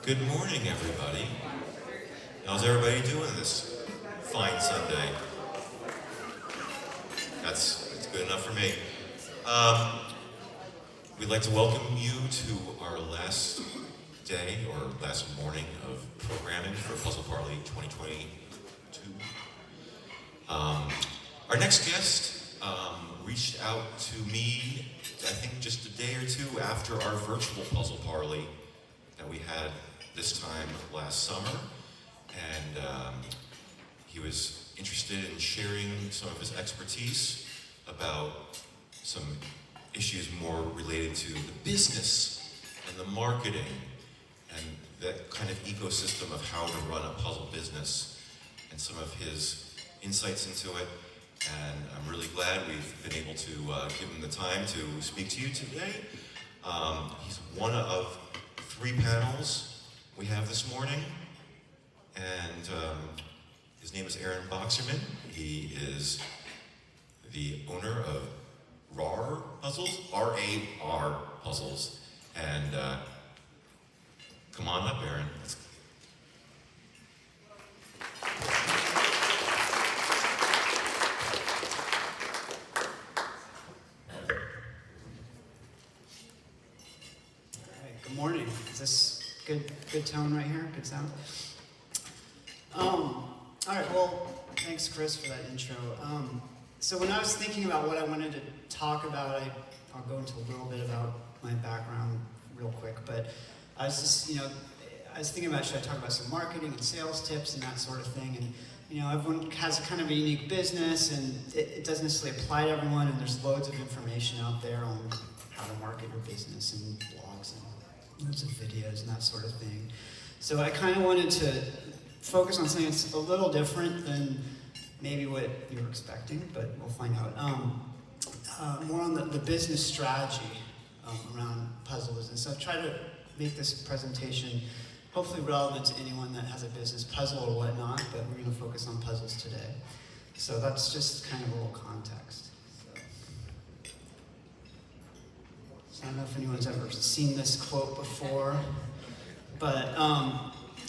Good morning, everybody. How's everybody doing this fine Sunday? That's good enough for me. We'd like to welcome you to our last day or last morning of programming for Puzzle Parley 2022. Our next guest reached out to me, I think just a day or two after our virtual Puzzle Parley that we had this time last summer, and he was interested in sharing some of his expertise about some issues more related to the business and the marketing and that kind of ecosystem of how to run a puzzle business and some of his insights into it. And I'm really glad we've been able to give him the time to speak to you today. He's one of 3 panels we have this morning, and his name is Boxerman. He is the owner of RAR Puzzles, R-A-R Puzzles, and come on up, Aaron. Good morning. Is this good tone right here? Good sound? All right, well, thanks, Chris, for that intro. So when I was thinking about what I wanted to talk about, I'll go into a little bit about my background real quick, but I was just, I was thinking about, should I talk about some marketing and sales tips and that sort of thing, and everyone has a kind of a unique business, and it doesn't necessarily apply to everyone, and there's loads of information out there on how to market your business and blogs and loads of videos and that sort of thing. So I kind of wanted to focus on something that's a little different than maybe what you were expecting, but we'll find out. More on the business strategy around puzzle business. So I've tried to make this presentation hopefully relevant to anyone that has a business, puzzle or whatnot, but we're going to focus on puzzles today. So that's just kind of a little context. I don't know if anyone's ever seen this quote before, but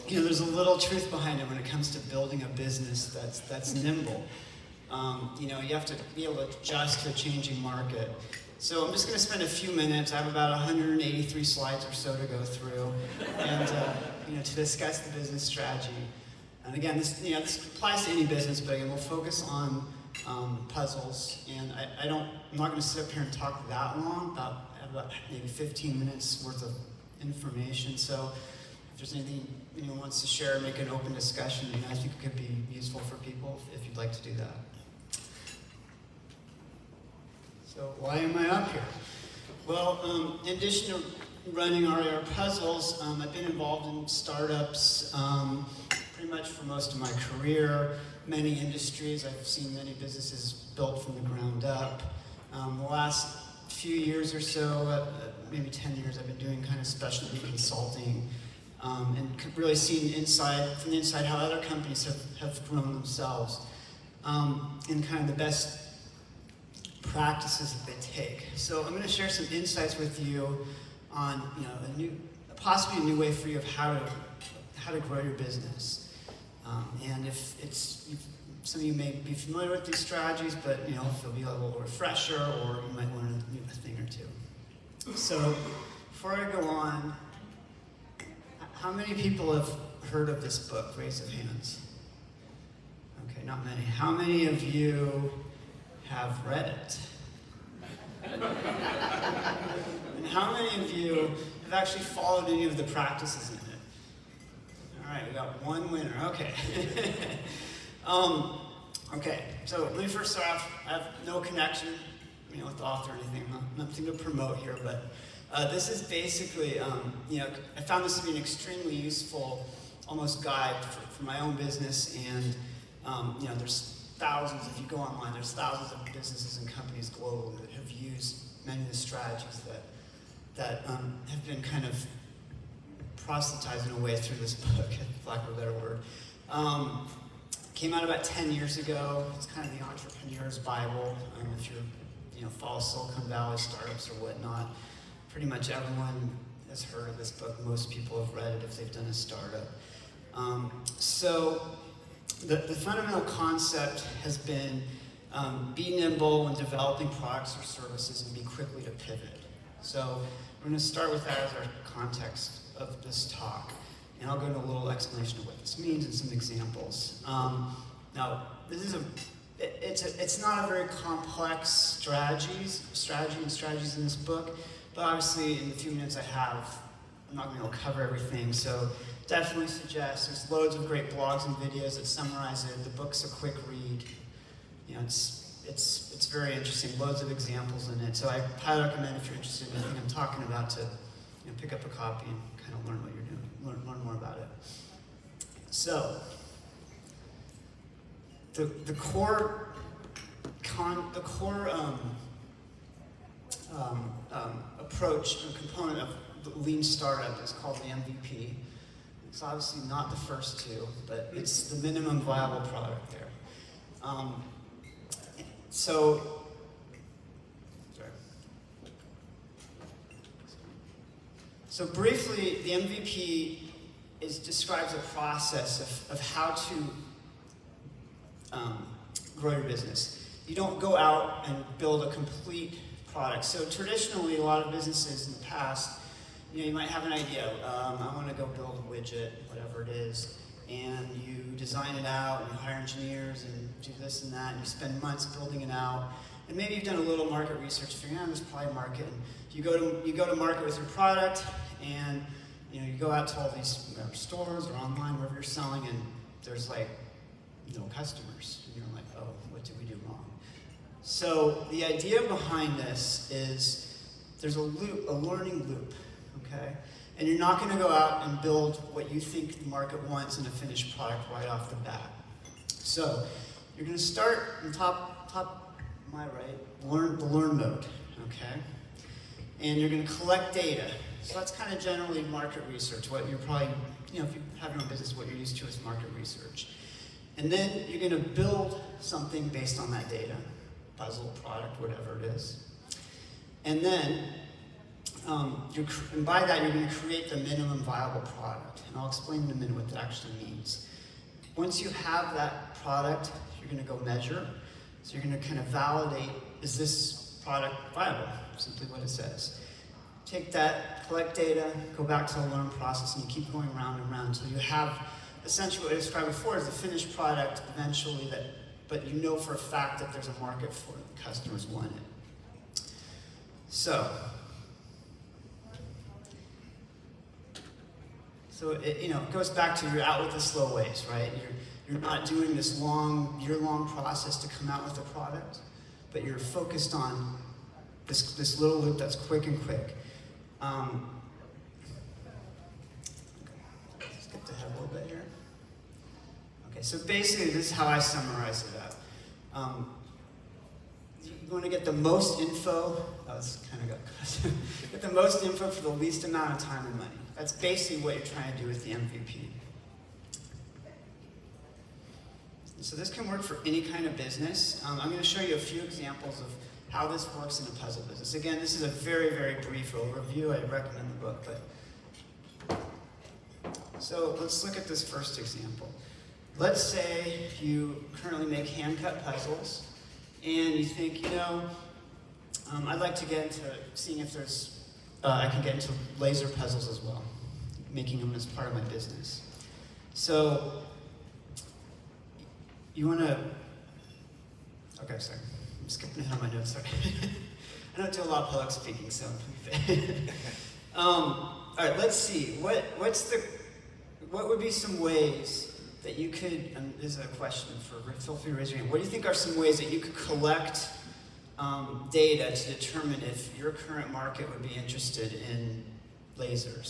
there's a little truth behind it when it comes to building a business that's nimble. You have to be able to adjust to a changing market. So I'm just going to spend a few minutes. I have about 183 slides or so to go through, and to discuss the business strategy. And again, this applies to any business, but again, we'll focus on puzzles. And I'm not going to sit up here and talk that long. About maybe 15 minutes worth of information. So if there's anything anyone wants to share, make an open discussion. I think it could be useful for people if you'd like to do that. So why am I up here? Well, in addition to running RAR Puzzles, I've been involved in startups pretty much for most of my career. Many industries. I've seen many businesses built from the ground up. The last few years or so, maybe 10 years, I've been doing kind of specialty consulting and really seeing from the inside how other companies have grown themselves and kind of the best practices that they take. So I'm going to share some insights with you on possibly a new way for you of how to grow your business. And if some of you may be familiar with these strategies, but if it'll be a little refresher, or you might learn a thing or two. So before I go on, how many people have heard of this book? Raise of hands. Okay, not many. How many of you have read it? And how many of you have actually followed any of the practices in it? All right, we got one winner. Okay. Okay, so let me first start off. I have no connection, with the author or anything. Nothing to promote here, but this is basically, I found this to be an extremely useful, almost guide for my own business. And there's thousands. If you go online, there's thousands of businesses and companies globally that have used many of the strategies that have been kind of proselytized in a way through this book, for lack of a better word. Came out about 10 years ago. It's kind of the entrepreneur's Bible. If you follow Silicon Valley startups or whatnot, pretty much everyone has heard of this book. Most people have read it if they've done a startup. So the fundamental concept has been be nimble when developing products or services and be quickly to pivot. So we're going to start with that as our context of this talk. And I'll go into a little explanation of what this means and some examples. Now, this is it's not a very complex strategies in this book, but obviously in the few minutes I have, I'm not going to be able to cover everything. So definitely suggest, there's loads of great blogs and videos that summarize it. The book's a quick read. You know, it's very interesting, loads of examples in it. So I highly recommend if you're interested in anything I'm talking about to pick up a copy and kind of learn what you're doing, learn more about it. So the core approach and component of the lean startup is called the MVP. It's obviously not the first two, but it's the minimum viable product there. So briefly, the MVP describes a process of how to grow your business. You don't go out and build a complete product. So traditionally, a lot of businesses in the past, you might have an idea. I want to go build a widget, whatever it is, and you design it out, and you hire engineers, and do this and that, and you spend months building it out. And maybe you've done a little market research, figuring out there's probably a market, and you go to market with your product, and you go out to all these stores or online, wherever you're selling, and there's like no customers, and you're like, oh, what did we do wrong? So the idea behind this is there's a learning loop, okay? And you're not going to go out and build what you think the market wants in a finished product right off the bat. So you're going to start in top my right, the learn mode, okay? And you're going to collect data. So that's kind of generally market research. What you're probably, if you have your own business, what you're used to is market research. And then you're going to build something based on that data, puzzle, product, whatever it is. And then, and by that, you're going to create the minimum viable product. And I'll explain in a minute what that actually means. Once you have that product, you're going to go measure. So you're going to kind of validate, is this product viable? Simply what it says. Take that, collect data, go back to the learn process, and you keep going round and round until you have essentially what I described before is the finished product eventually but you know for a fact that there's a market for it, the customers want it. So it goes back to you're out with the slow ways, right? You're not doing this year-long process to come out with a product, but you're focused on this little loop that's quick and quick. Skipped ahead a little bit here. Okay, so basically this is how I summarize it up. You want to get the most info. Oh, this kind of got cut. Get the most info for the least amount of time and money. That's basically what you're trying to do with the MVP. So this can work for any kind of business. I'm going to show you a few examples of how this works in a puzzle business. Again, this is a very, very brief overview. I recommend the book, So let's look at this first example. Let's say you currently make hand-cut puzzles, and you think, I'd like to get into seeing if I can get into laser puzzles as well, making them as part of my business. So you want to, okay, sorry. I'm skipping ahead on my notes, sorry. I don't do a lot of public speaking, so all right, let's see. What would be some ways that you could, and this is a question feel free to raise your hand. What do you think are some ways that you could collect data to determine if your current market would be interested in laser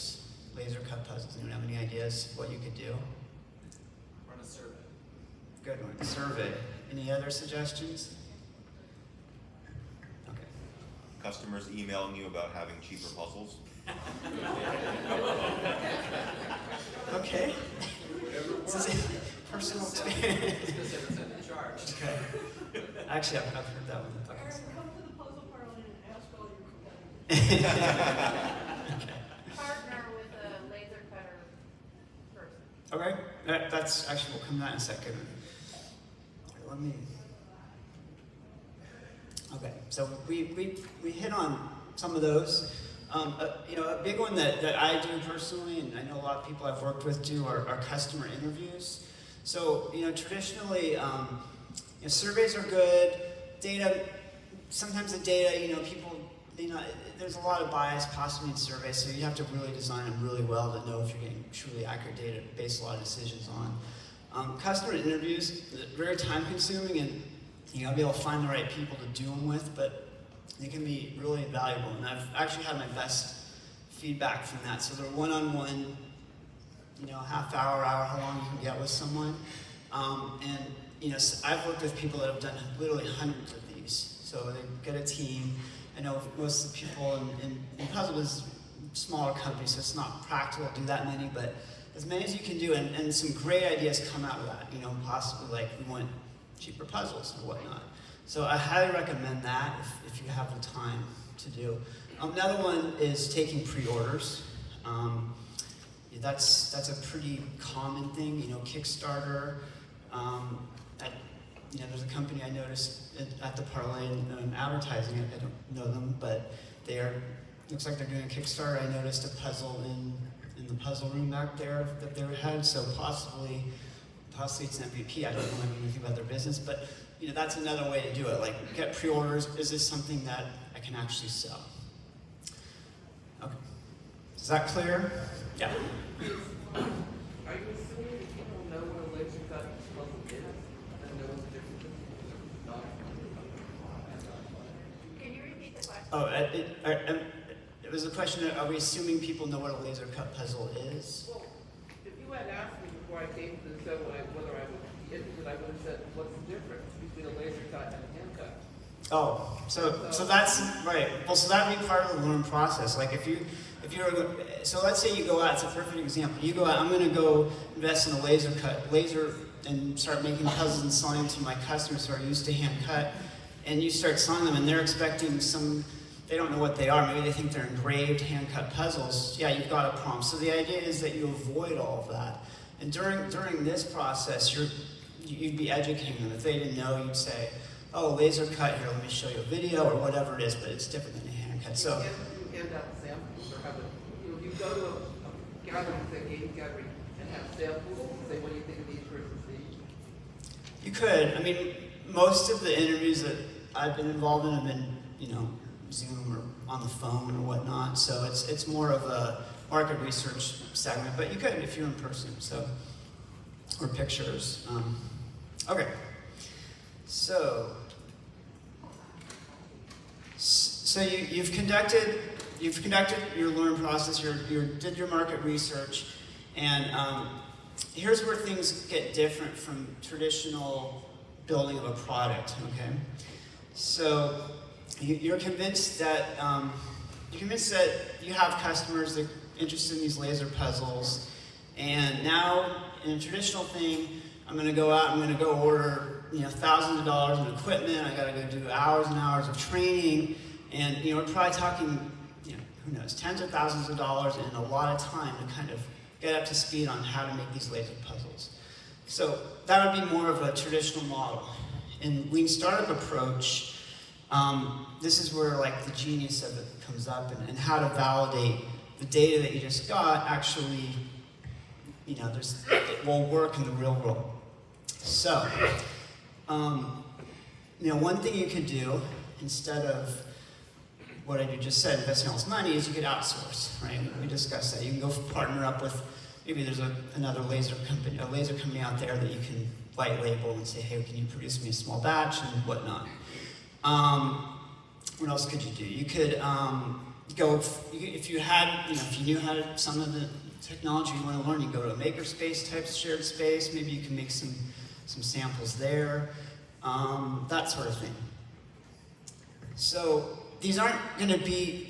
cut puzzles? Anyone have any ideas what you could do? Run a survey. Good one, survey. Any other suggestions? Okay. Customers emailing you about having cheaper puzzles? Okay. This is personal experience. Because it's in charge. Okay. Actually, I've heard that one. Okay. Come to the Puzzle Parley and ask all your competitors. Okay. Hard Okay, that's actually, we'll come to that in a second. Let me. Okay, so we hit on some of those. A big one that I do personally, and I know a lot of people I've worked with do, are customer interviews. So, traditionally, surveys are good. Data, sometimes the data, people, there's a lot of bias possibly in surveys, so you have to really design them really well to know if you're getting truly accurate data to base a lot of decisions on. Customer interviews, very time consuming, and you gotta be able to find the right people to do them with, but they can be really valuable, and I've actually had my best feedback from that. So they're one-on-one, half hour, how long you can get with someone. I've worked with people that have done literally hundreds of these. So they get a team. I know most of the people in Puzzle is smaller companies, so it's not practical to do that many, but as many as you can do, and some great ideas come out of that. Possibly like we want cheaper puzzles or whatnot. So I highly recommend that if you have the time to do. Another one is taking pre-orders. That's a pretty common thing. Kickstarter. There's a company I noticed at the Parley and advertising it. I don't know them, but looks like they're doing a Kickstarter. I noticed a puzzle in the puzzle room back there that they had. So possibly it's an MVP. I don't know anything about their business, but that's another way to do it. Like, get pre-orders. Is this something that I can actually sell? Okay. Is that clear? Yeah. Are you assuming that people know what a laser cut puzzle is and know what the difference is? Can you repeat the question? Oh, it was a question of, are we assuming people know what a laser cut puzzle is? Well, if you had asked me before I came to the show whether I would be interested, I would have said, what's the difference between a laser cut and a hand cut? Oh, so that's right. Well, so that would be part of the learning process. Like so let's say you go out. It's a perfect example. You go out. I'm going to go invest in a laser, and start making puzzles and selling them to my customers who are used to hand cut. And you start selling them, and they're expecting some. They don't know what they are. Maybe they think they're engraved hand cut puzzles. Yeah, you've got a problem. So the idea is that you avoid all of that. And during this process, you'd be educating them. If they didn't know, you'd say, oh, laser cut, here, let me show you a video, or whatever it is, but it's different than a hand cut. So You hand out samples, or have you go to a gathering, say game gathering, and have samples, and say, what do you think of these versus these? you could. I mean, most of the interviews that I've been involved in have been, Zoom or on the phone or whatnot. So it's more of a market research segment, but you could if you're in person. So, or pictures. Okay. So you've conducted your learn process. You did your market research, and here's where things get different from traditional building of a product. Okay, so you're convinced that you have customers that are interested in these laser puzzles, and now in a traditional thing, I'm going to go out. I'm going to go order thousands of dollars in equipment. I got to go do hours and hours of training, and we're probably talking who knows, tens of thousands of dollars and a lot of time to kind of get up to speed on how to make these laser puzzles. So that would be more of a traditional model. In Lean Startup approach, this is where like the genius of it comes up, and how to validate the data that you just got actually, it will work in the real world. So, one thing you could do instead of what I just said, investing all this money, is you could outsource, right? We discussed that. You can go partner up with, maybe there's another laser company out there that you can white label and say, hey, can you produce me a small batch and whatnot. What else could you do? You could go, if you knew how to, some of the technology you want to learn, you go to a makerspace type shared space, maybe you can make some samples there, that sort of thing. So these aren't going to be,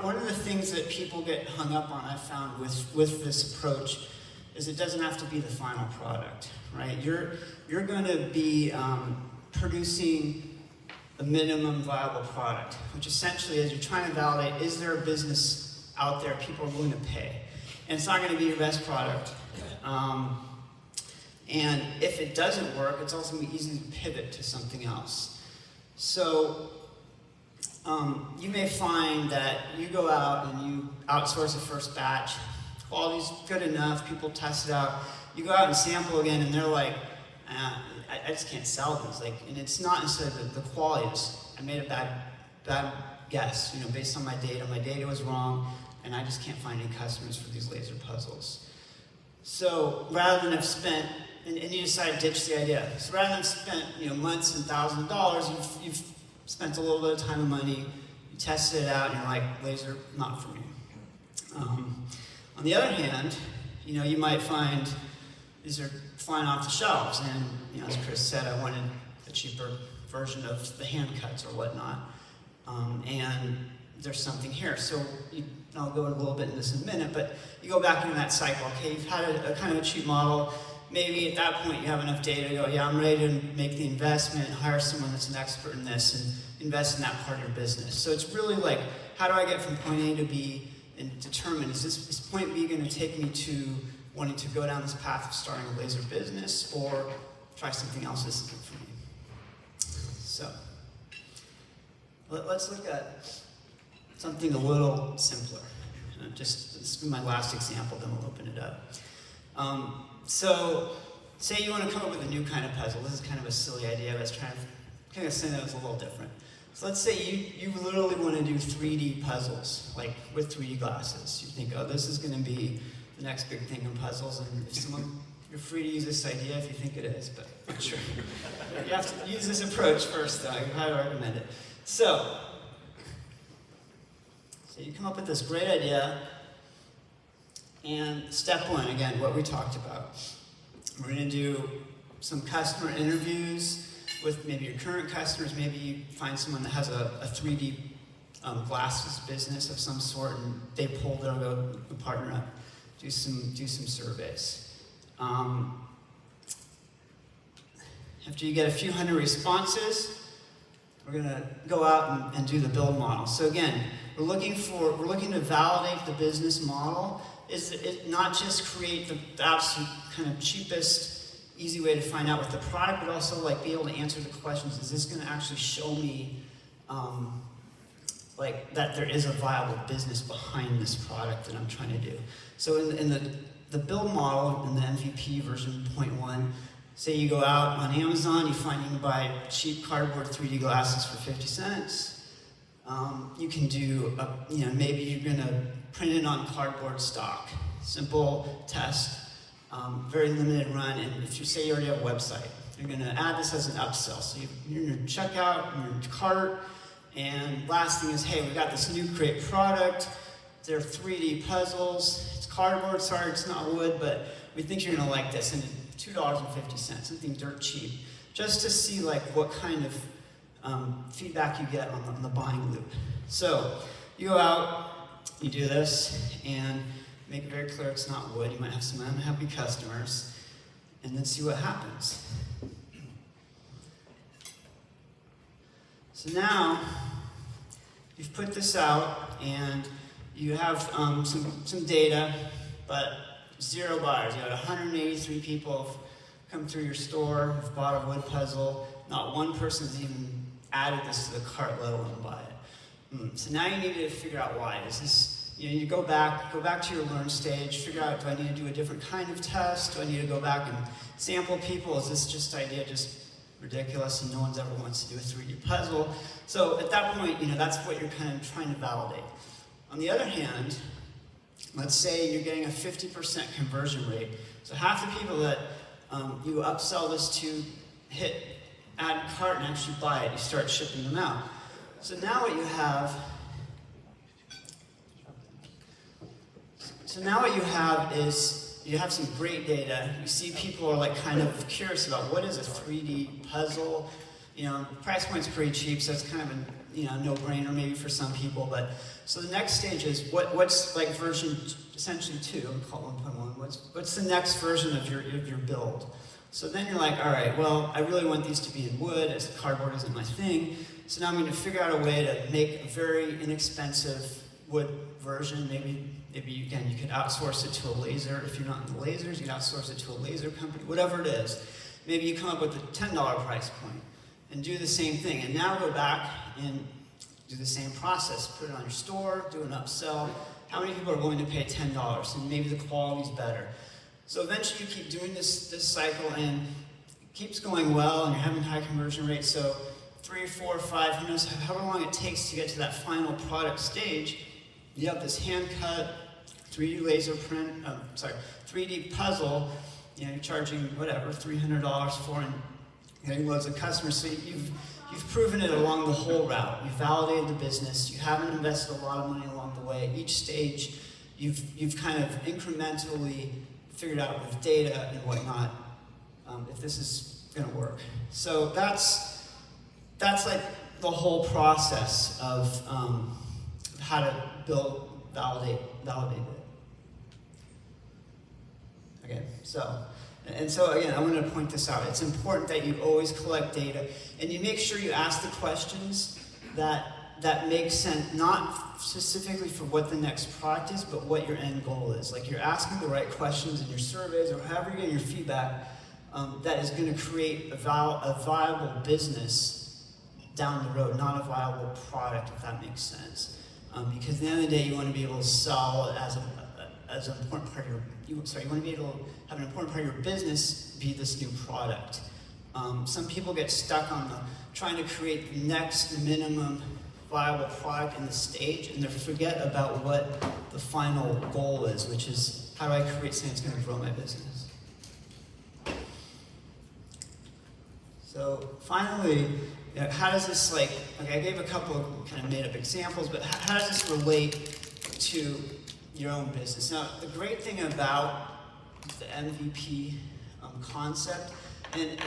one of the things that people get hung up on, I've found with this approach, is it doesn't have to be the final product, right? You're going to be producing a minimum viable product, which essentially is you're trying to validate, is there a business out there people are willing to pay? And it's not going to be your best product, And if it doesn't work, it's also going to be easy to pivot to something else. So you may find that you go out and you outsource the first batch, quality's good enough, people test it out, you go out and sample again and they're like, I just can't sell these. Like, and it's not necessarily the quality, I made a bad guess, based on my data was wrong, and I just can't find any customers for these laser puzzles. So rather than have spent, and you decide to ditch the idea. So rather than spent months and thousands of dollars, you've spent a little bit of time and money, you tested it out, and you're like, laser, not for me. On the other hand, you might find these are flying off the shelves, and as Chris said, I wanted a cheaper version of the hand cuts or whatnot, and there's something here. So I'll go a little bit in this in a minute, but you go back into that cycle. Okay, you've had a kind of a cheap model. Maybe at that point you have enough data to go, yeah, I'm ready to make the investment, hire someone that's an expert in this, and invest in that part of your business. So it's really like, how do I get from point A to B and determine, is point B going to take me to wanting to go down this path of starting a laser business, or try something else this isn't for me? So let's look at something a little simpler. This will be my last example, then we'll open it up. So say you want to come up with a new kind of puzzle. This is kind of a silly idea, but I was trying to kind of say that it was a little different. So let's say you literally want to do 3D puzzles, like with 3D glasses. You think, oh, this is going to be the next big thing in puzzles, and you're free to use this idea if you think it is, but I'm not sure. You have to use this approach first, though. I highly recommend it. So you come up with this great idea, and step one, again, what we talked about. We're going to do some customer interviews with maybe your current customers. Maybe you find someone that has a 3D glasses business of some sort, and they pull their partner up, do some surveys. After you get a few hundred responses, we're going to go out and do the build model. So again, we're looking to validate the business model. Is it not just create the absolute kind of cheapest, easy way to find out with the product, but also like be able to answer the questions. Is this going to actually show me like that there is a viable business behind this product that I'm trying to do? So in the build model, in the MVP version 0.1, say you go out on Amazon, you find you can buy cheap cardboard 3D glasses for 50 cents. You can do, maybe you're going to print it on cardboard stock. Simple test, very limited run, and if you say you already have a website, you're going to add this as an upsell. So you're in your checkout, in your cart, and last thing is, hey, we got this new great product. They're 3D puzzles. It's cardboard, sorry, it's not wood, but we think you're going to like this, and $2.50, something dirt cheap, just to see like what kind of feedback you get on the buying loop. So you go out, you do this, and make it very clear it's not wood. You might have some unhappy customers, and then see what happens. So now you've put this out, and you have some data, but 0 buyers. You had 183 people have come through your store, have bought a wood puzzle. Not one person has even added this to the cart, let alone buy it. So now you need to figure out why. Is this, you go back to your learn stage, figure out, do I need to do a different kind of test? Do I need to go back and sample people? Is this idea just ridiculous and no one's ever wants to do a 3D puzzle? So at that point, that's what you're kind of trying to validate. On the other hand, let's say you're getting a 50% conversion rate. So half the people that you upsell this to hit add cart and actually buy it. You start shipping them out. So now what you have is you have some great data. You see people are like kind of curious about what is a 3D puzzle. Price point's pretty cheap, so it's kind of a no-brainer maybe for some people. But so the next stage is what's like version essentially 2, I'm calling 1.1. What's the next version of your build? So then you're like, all right, well, I really want these to be in wood, as cardboard isn't my thing. So now I'm going to figure out a way to make a very inexpensive wood version. Maybe again, you could outsource it to a laser. If you're not in the lasers, you can outsource it to a laser company, whatever it is. Maybe you come up with a $10 price point and do the same thing. And now go back and do the same process. Put it on your store, do an upsell. How many people are willing to pay $10? And maybe the quality's better. So eventually you keep doing this cycle, and it keeps going well, and you're having high conversion rates. So 3, 4, 5, who knows, however long it takes to get to that final product stage, you have this hand-cut 3D laser print, 3D puzzle, you're charging whatever, $300 for, and getting loads of customers. So you've proven it along the whole route. You've validated the business. You haven't invested a lot of money along the way. Each stage, you've kind of incrementally figured out with data and whatnot if this is going to work. So that's like the whole process of how to build, validate it. Okay, so again, I want to point this out. It's important that you always collect data, and you make sure you ask the questions that make sense, not specifically for what the next product is, but what your end goal is. Like, you're asking the right questions in your surveys, or however you're getting your feedback, that is going to create a viable business down the road, not a viable product, if that makes sense. Because at the end of the day, you want to be able to sell as an important part of you want to be able to have an important part of your business be this new product. Some people get stuck on trying to create the next minimum viable product in the stage, and they forget about what the final goal is, which is, how do I create something that's going to grow my business? So finally, how does this, I gave a couple of kind of made up examples, but how does this relate to your own business? Now, the great thing about the MVP concept, and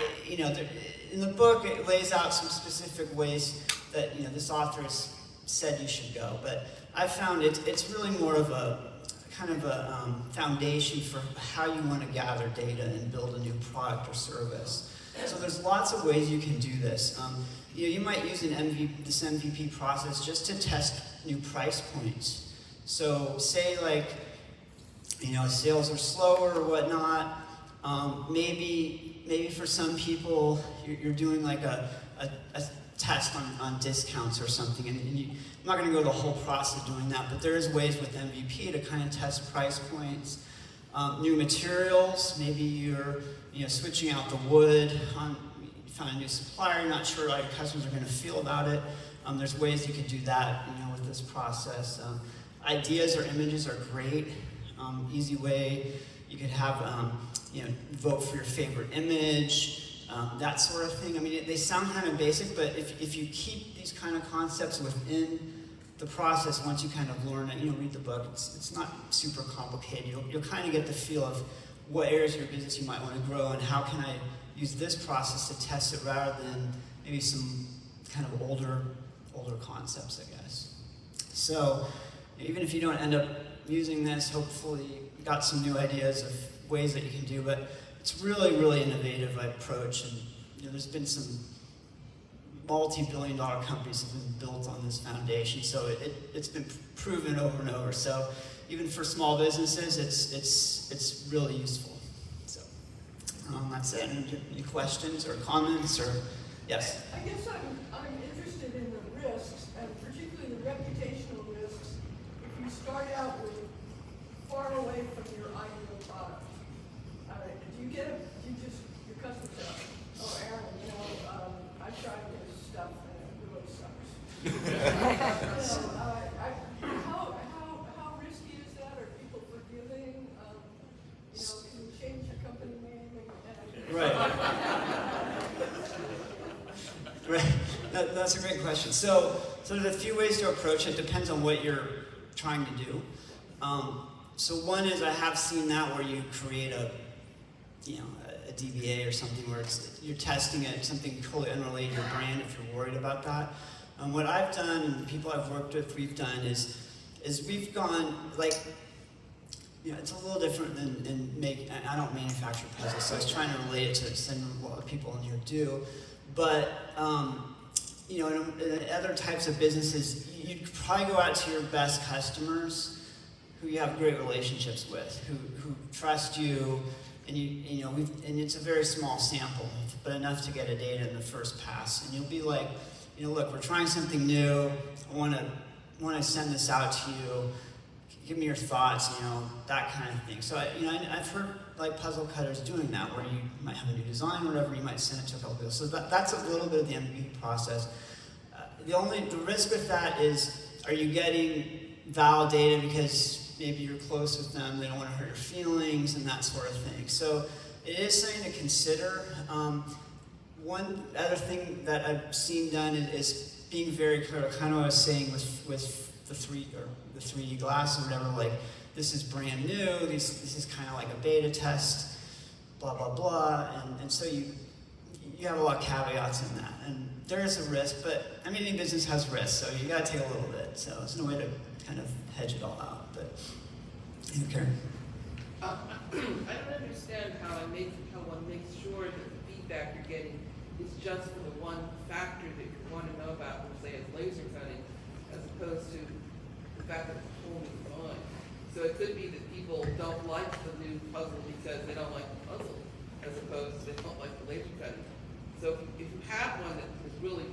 in the book it lays out some specific ways that this author has said you should go, but I found it's really more of a kind of a foundation for how you want to gather data and build a new product or service. So there's lots of ways you can do this. You might use this MVP process just to test new price points. So say sales are slower or whatnot. Maybe for some people you're doing like a test on discounts or something, and I'm not going to go the whole process of doing that, but there is ways with MVP to kind of test price points. New materials, maybe you're switching out the wood, you found a new supplier, you're not sure how your customers are going to feel about it. There's ways you could do that with this process. Ideas or images are great. Easy way, you could have vote for your favorite image, that sort of thing. I mean, they sound kind of basic, but if you keep these kind of concepts within the process, once you kind of learn it, read the book, it's not super complicated. You'll kind of get the feel of what areas of your business you might want to grow, and how can I use this process to test it rather than maybe some kind of older concepts, I guess. So even if you don't end up using this, hopefully you got some new ideas of ways that you can do, but it's really, really innovative approach, and there's been some multi-billion-dollar companies that have been built on this foundation, so it's been proven over and over. So even for small businesses, it's really useful. So that's it. Any questions or comments, or yes? I guess I'm interested in the risks, and particularly the reputational risks. If you start out with far away from your ideal product, your customers say, "Oh, Aaron, I tried this stuff and it really sucks." How risky is that? Are people forgiving? Can you change your company name? Right. Right. That's a great question. So there's a few ways to approach it. Depends on what you're trying to do. So one is, I have seen that where you create a DBA or something where you're testing it, something totally unrelated to your brand, if you're worried about that. What I've done, and people I've worked with, we've done is we've gone it's a little different than I don't manufacture puzzles, so I was trying to relate it to something a lot of people in here do. But you know, in other types of businesses, you'd probably go out to your best customers who you have great relationships with, who trust you, and you know, and it's a very small sample, but enough to get a data in the first pass. And you'll be like, you know, look, we're trying something new. I want to send this out to you. Give me your thoughts, you know, that kind of thing. So I've heard like puzzle cutters doing that, where you might have a new design or whatever, you might send it to a couple people. So that's a little bit of the MVP process. The risk with that is, are you getting valid data because maybe you're close with them, they don't want to hurt your feelings and that sort of thing. So it is something to consider. One other thing that I've seen done is being very clear, kind of what I was saying with the 3D glass or whatever, like, this is brand new, this is kind of like a beta test, blah, blah, blah, and so you have a lot of caveats in that. And there is a risk, but I mean, any business has risks, so you gotta take a little bit. So there's no way to kind of hedge it all out, but, Karen. I don't understand how one makes sure that the feedback you're getting is just for the one factor that you want to know about, which say is laser cutting, as opposed to the fact that it's a whole new design. So it could be that people don't like the new puzzle because they don't like the puzzle, as opposed to they don't like the laser cutting. So if you have one that is really,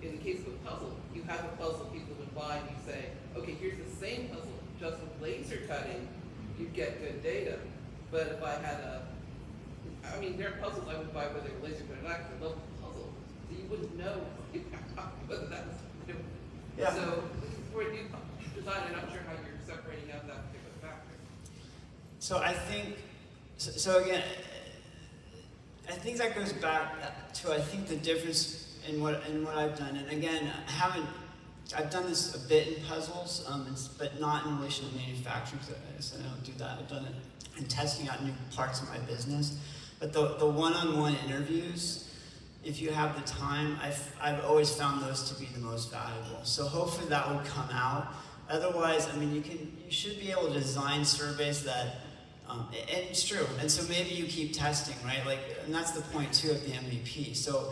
in the case of a puzzle, you have a puzzle people would buy and you say, okay, here's the same puzzle, just with laser cutting, you'd get good data. But if I had there are puzzles I would buy whether they were laser cutting or not, because I love the puzzle. So you wouldn't know whether that was different. Yeah. So for a new design, I'm not sure how you're separating out that particular factor. So I think, so again, I think that goes back to, I think, the difference in what I've done. And again, I've done this a bit in puzzles, but not in relation to manufacturing, because I don't do that. I've done it in testing out new parts of my business. But the one-on-one interviews, if you have the time, I've always found those to be the most valuable. So hopefully that will come out. Otherwise, I mean, you should be able to design surveys that, and it's true. And so maybe you keep testing, right? Like, and that's the point too of the MVP. So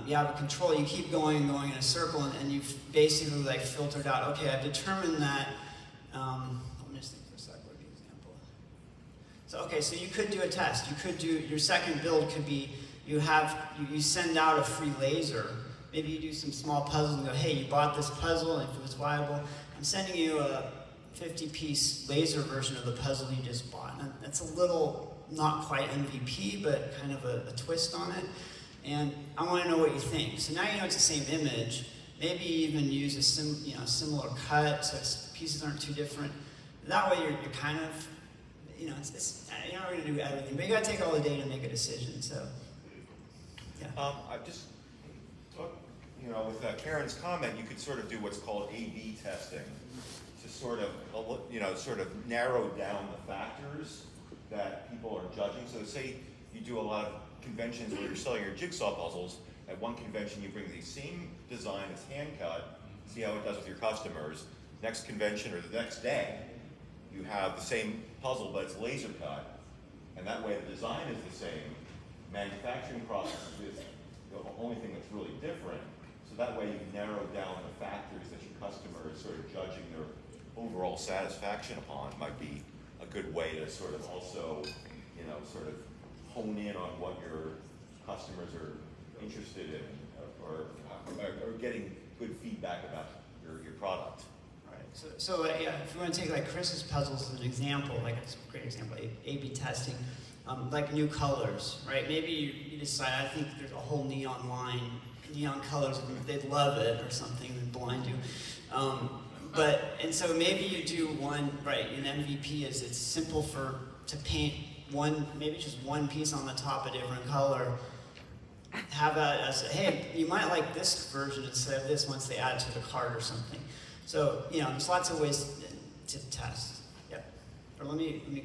you have a control. You keep going in a circle, and you've basically like filtered out. Okay, I've determined that. Let me just think for a sec. What would be an example? So okay, so you could do a test. You could do your second build. Could be you send out a free laser. Maybe you do some small puzzles and go, hey, you bought this puzzle, and if it was viable, I'm sending you a 50-piece laser version of the puzzle you just bought. And that's a little, not quite MVP, but kind of a twist on it. And I want to know what you think. So now you know it's the same image. Maybe even use a similar cut, so pieces aren't too different. That way you're kind of, you're not going to do everything, but you got to take all the data and make a decision. So, yeah. I just thought, with Karen's comment, you could sort of do what's called A/B testing to sort of narrow down the factors that people are judging. So say you do a lot of conventions where you're selling your jigsaw puzzles. At one convention, you bring the same design as hand cut, see how it does with your customers. Next convention or the next day, you have the same puzzle, but it's laser cut, and that way the design is the same. Manufacturing process is the only thing that's really different. So that way you narrow down the factors that your customer is sort of judging their overall satisfaction upon. Might be a good way to sort of also, sort of hone in on what your customers are interested in, or getting good feedback about your product. Right. So yeah, if you want to take like Chris's puzzles as an example, like it's a great example, A/B testing, like new colors, right? Maybe you decide, I think there's a whole neon colors, and they'd love it or something, and blind you. And so maybe you do one, right, an MVP is it's simple to paint maybe just one piece on the top a different color. Have that as, hey, you might like this version instead of this once they add it to the card or something. So, there's lots of ways to test. Yep. Or let me. Yeah.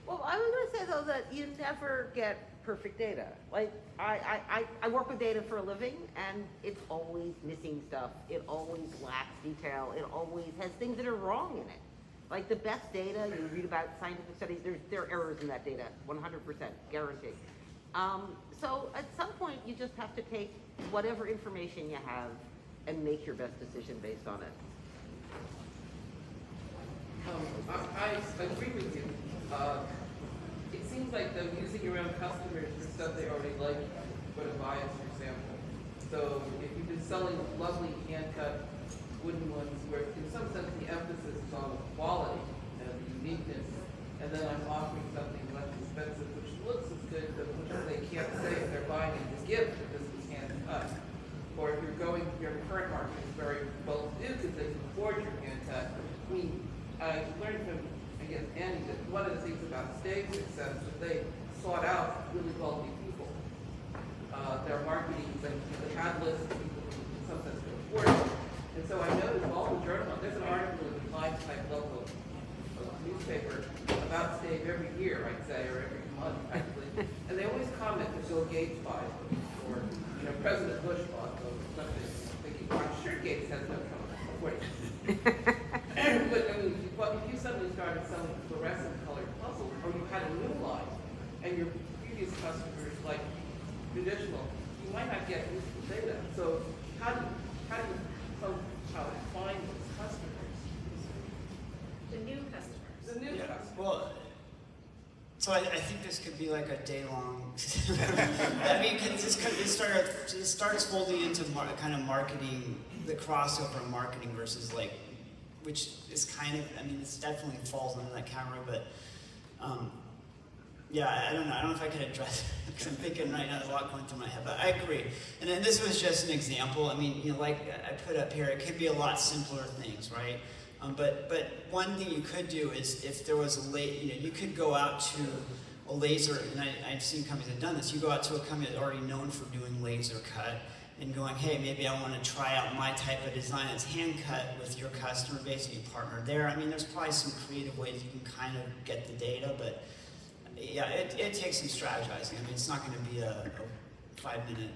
Well, I was going to say, though, that you never get perfect data. Like, I work with data for a living, and it's always missing stuff. It always lacks detail. It always has things that are wrong in it. Like, the best data, you read about scientific studies, there are errors in that data, 100%, guaranteed. So at some point, you just have to take whatever information you have and make your best decision based on it. I agree with you. It seems like they're using your own customers for stuff they already like, for a bias, for example. So if you've been selling lovely hand-cut wooden ones where in some sense the emphasis is on the quality and the uniqueness, and then I'm offering something less expensive which looks as good, but which they can't say if they're buying it as a gift because it was hand-cut. Or if you're going, your current market is very well to do because they can afford your hand-cut. I mean, I learned from, again, Annie, that one of the things about Stave's success is that they sought out really wealthy people. Their marketing, they had lists of people who in some sense could afford it. And so I noticed all the journal, there's an article in the Times type level of newspaper about Stave every year, I'd say, or every month actually. And they always comment that Bill Gates buys them, or President Bush bought them, or something. Thinking, well, I'm sure Gates has no trouble affording it. But I mean, if you suddenly started selling fluorescent colored puzzles, or you had a new line, and your previous customers like traditional, you might not get useful data. So how do you somehow find those customers? The new customers. The new customers. Well, so I think this could be like a day-long. I mean, 'cause it starts folding into kind of marketing, the crossover marketing versus like, which is kind of, I mean, it's definitely falls into that category, but yeah, I don't know. I don't know if I could address it because I'm thinking right now there's a lot going through my head, but I agree. And then this was just an example. I mean, like I put up here, it could be a lot simpler things, right? But one thing you could do is if there was you could go out to a laser, and I've seen companies that have done this. You go out to a company that's already known for doing laser cut and going, hey, maybe I want to try out my type of design that's hand cut with your customer base, and you partner there. I mean, there's probably some creative ways you can kind of get the data, but yeah, it takes some strategizing. I mean, it's not going to be a 5-minute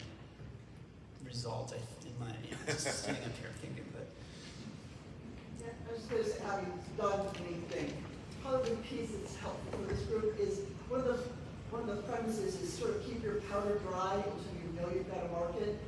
result, in my, just standing up here thinking, but. I was going to say, having done anything, part of the piece that's helpful for this group is one of the premises is sort of keep your powder dry until you know you've got a market.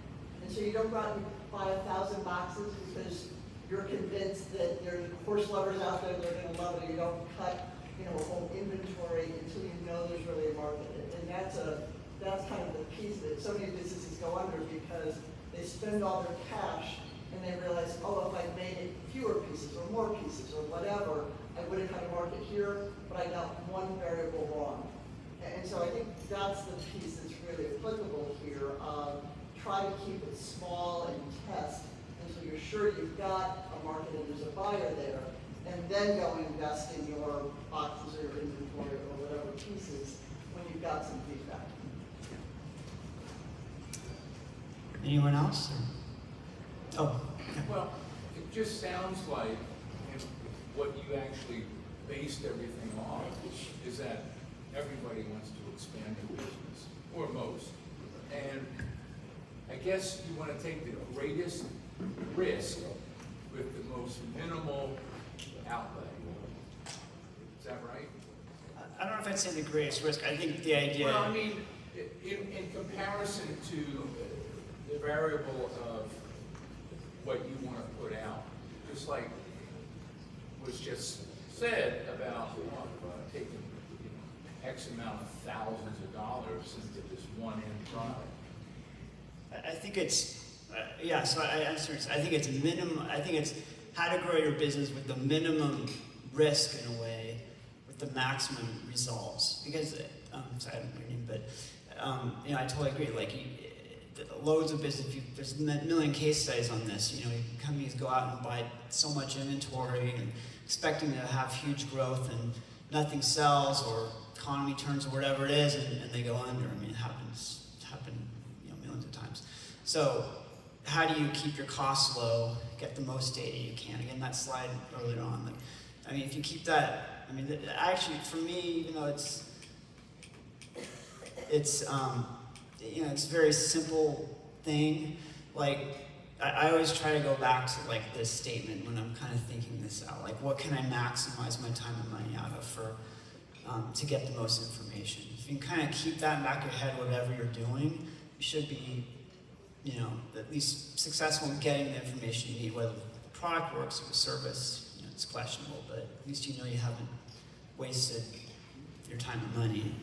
And so you don't go out and buy 1,000 boxes because you're convinced that there's horse lovers out there that are going to love it. You don't cut, a whole inventory until you know there's really a market. And that's kind of the piece that so many businesses go under because they spend all their cash and they realize, oh, if I made it fewer pieces or more pieces or whatever, I would have had a market here, but I got one variable wrong. And so I think that's the piece that's really applicable here. Try to keep it small and test until you're sure you've got a market and there's a buyer there, and then go invest in your boxes or your inventory or whatever pieces when you've got some feedback. Anyone else? Oh. Well, it just sounds like what you actually based everything on is that everybody wants to expand their business, or most. And I guess you want to take the greatest risk with the most minimal outlay. Is that right? I don't know if I'd say the greatest risk. I think the idea. Well, I mean, in comparison to the variable of what you want to put out, just like was just said about taking X amount of thousands of dollars into this one end product. I think it's, so I answer. I think it's minimum. I think it's how to grow your business with the minimum risk in a way, with the maximum results. Because, sorry, I don't know your name, but I totally agree. Like, loads of business. There's a million case studies on this. Companies go out and buy so much inventory and expecting to have huge growth, and nothing sells, or economy turns, or whatever it is, and they go under. I mean, it happened millions of times. So how do you keep your costs low, get the most data you can? Again, that slide earlier on. If you keep that, actually, for me, even though it's a very simple thing. Like, I always try to go back to this statement when I'm kind of thinking this out. Like, what can I maximize my time and money out of for to get the most information. If you can kind of keep that in the back of your head, whatever you're doing, you should be, you know, at least successful in getting the information you need. Whether the product works or the service, you know, it's questionable, but at least you know you haven't wasted your time and money